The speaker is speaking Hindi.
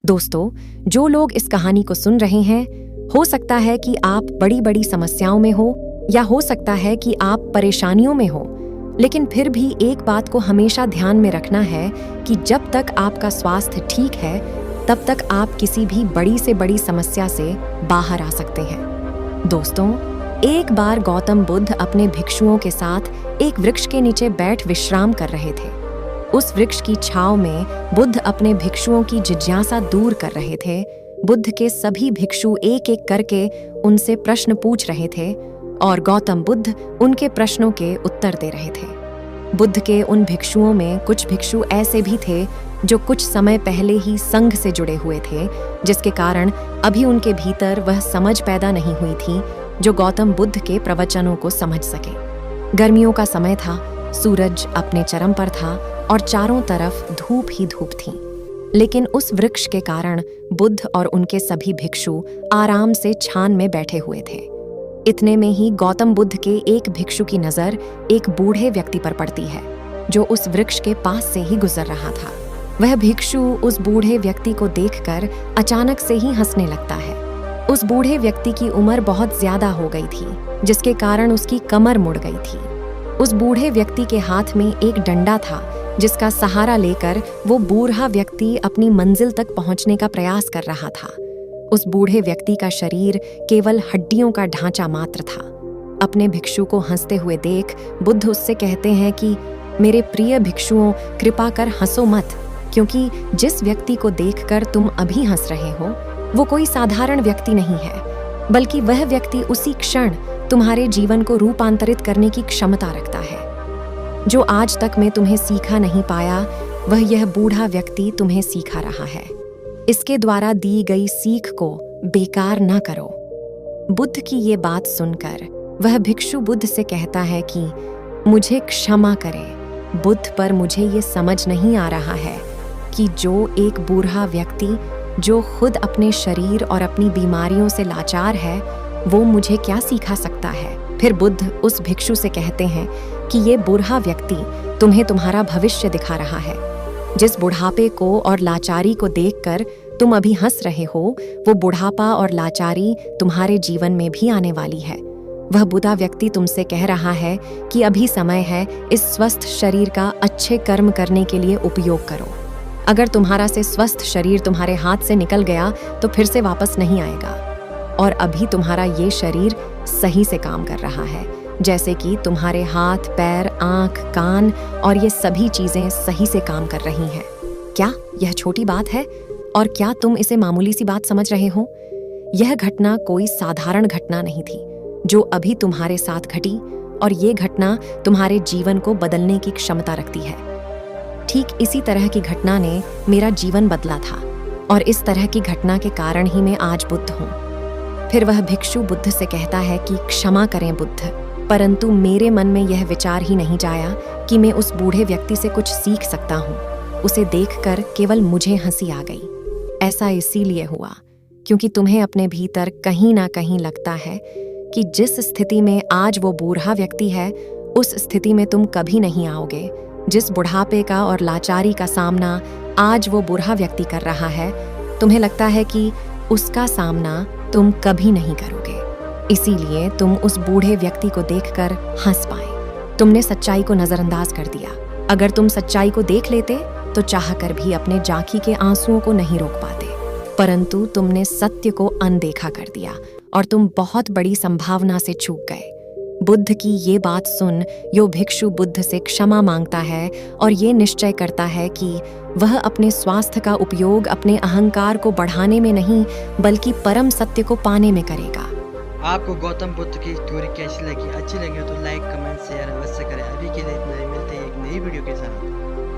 दोस्तों, जो लोग इस कहानी को सुन रहे हैं, हो सकता है कि आप बड़ी बड़ी समस्याओं में हो या हो सकता है कि आप परेशानियों में हो, लेकिन फिर भी एक बात को हमेशा ध्यान में रखना है कि जब तक आपका स्वास्थ्य ठीक है, तब तक आप किसी भी बड़ी से बड़ी समस्या से बाहर आ सकते हैं। दोस्तों, एक बार गौतम बुद्ध अपने भिक्षुओं के साथ एक वृक्ष के नीचे बैठ विश्राम कर रहे थे। उस वृक्ष की छांव में बुद्ध अपने भिक्षुओं की जिज्ञासा दूर कर रहे थे। बुद्ध के सभी भिक्षु एक एक करके उनसे प्रश्न पूछ रहे थे और गौतम बुद्ध उनके प्रश्नों के उत्तर दे रहे थे। बुद्ध के उन भिक्षुओं में कुछ भिक्षु ऐसे भी थे जो कुछ समय पहले ही संघ से जुड़े हुए थे, जिसके कारण अभी उनके भीतर वह समझ पैदा नहीं हुई थी जो गौतम बुद्ध के प्रवचनों को समझ सके। गर्मियों का समय था, सूरज अपने चरम पर था और चारों तरफ धूप ही धूप थी। लेकिन उस वृक्ष के कारण बुद्ध और उनके सभी भिक्षु आराम से छान में बैठे हुए थे। इतने में ही गौतम बुद्ध के एक भिक्षु की नजर एक बूढ़े व्यक्ति पर पड़ती है जो उस वृक्ष के पास से ही गुजर रहा था। वह भिक्षु उस बूढ़े व्यक्ति को देखकर अचानक से ही हंसने लगता है। उस बूढ़े व्यक्ति की उम्र बहुत ज्यादा हो गई थी, जिसके कारण उसकी कमर मुड़ गई थी। उस बूढ़े व्यक्ति के हाथ में एक डंडा था, जिसका सहारा लेकर वो बूढ़ा व्यक्ति अपनी मंजिल तक पहुंचने का प्रयास कर रहा था। उस बूढ़े व्यक्ति का शरीर केवल हड्डियों का ढांचा मात्र था। अपने भिक्षु को हंसते हुए देख बुद्ध उससे कहते हैं कि मेरे प्रिय भिक्षुओं, कृपा कर हंसो मत, क्योंकि जिस व्यक्ति को देखकर तुम अभी हंस रहे हो वो कोई साधारण व्यक्ति नहीं है, बल्कि वह व्यक्ति उसी क्षण तुम्हारे जीवन को रूपांतरित करने की क्षमता रखता है। जो आज तक मैं तुम्हें सिखा नहीं पाया, वह यह बूढ़ा व्यक्ति तुम्हें सिखा रहा है। इसके द्वारा दी गई सीख को बेकार न करो। बुद्ध की ये बात सुनकर वह भिक्षु बुद्ध से कहता है कि मुझे क्षमा करें बुद्ध, पर मुझे ये समझ नहीं आ रहा है कि जो एक बूढ़ा व्यक्ति जो खुद अपने शरीर और अपनी बीमारियों से लाचार है, वो मुझे क्या सिखा सकता है। फिर बुद्ध उस भिक्षु से कहते हैं कि ये बूढ़ा व्यक्ति तुम्हें तुम्हारा भविष्य दिखा रहा है। जिस बुढ़ापे को और लाचारी को देखकर तुम अभी हंस रहे हो, वो बुढ़ापा और लाचारी तुम्हारे जीवन में भी आने वाली है। वह बूढ़ा व्यक्ति तुमसे कह रहा है कि अभी समय है इस स्वस्थ शरीर का अच्छे कर्म करने के लिए उपयोग करो। अगर तुम्हारा से स्वस्थ शरीर तुम्हारे हाथ से निकल गया तो फिर से वापस नहीं आएगा, और अभी तुम्हारा ये शरीर सही से काम कर रहा है, जैसे कि तुम्हारे हाथ, पैर, आंख, कान और ये सभी चीजें सही से काम कर रही हैं। क्या यह छोटी बात है? और क्या तुम इसे मामूली सी बात समझ रहे हो? यह घटना कोई साधारण घटना नहीं थी जो अभी तुम्हारे साथ घटी, और ये घटना तुम्हारे जीवन को बदलने की क्षमता रखती है। ठीक इसी तरह की घटना ने मेरा जीवन बदला था, और इस तरह की घटना के कारण ही मैं आज बुद्ध हूँ। फिर वह भिक्षु बुद्ध से कहता है कि क्षमा करें बुद्ध, परंतु मेरे मन में यह विचार ही नहीं जाया कि मैं उस बूढ़े व्यक्ति से कुछ सीख सकता हूँ। उसे देखकर केवल मुझे हंसी आ गई। ऐसा इसीलिए हुआ क्योंकि तुम्हें अपने भीतर कहीं ना कहीं लगता है कि जिस स्थिति में आज वो बूढ़ा व्यक्ति है, उस स्थिति में तुम कभी नहीं आओगे। जिस बुढ़ापे का और लाचारी का सामना आज वो बूढ़ा व्यक्ति कर रहा है, तुम्हें लगता है कि उसका सामना तुम कभी नहीं करोगे। इसीलिए तुम उस बूढ़े व्यक्ति को देखकर हंस पाए। तुमने सच्चाई को नजरअंदाज कर दिया। अगर तुम सच्चाई को देख लेते तो चाहकर भी अपने जांखी के आंसुओं को नहीं रोक पाते, परंतु तुमने सत्य को अनदेखा कर दिया और तुम बहुत बड़ी संभावना से चूक गए। बुद्ध की ये बात सुन यो भिक्षु बुद्ध से क्षमा मांगता है और ये निश्चय करता है कि वह अपने स्वास्थ्य का उपयोग अपने अहंकार को बढ़ाने में नहीं, बल्कि परम सत्य को पाने में करेगा। आपको गौतम बुद्ध की थ्योरी कैसी लगी? अच्छी लगी हो तो लाइक, कमेंट, शेयर अवश्य करें। अभी के लिए इतना ही, मिलते हैं एक नई वीडियो के साथ।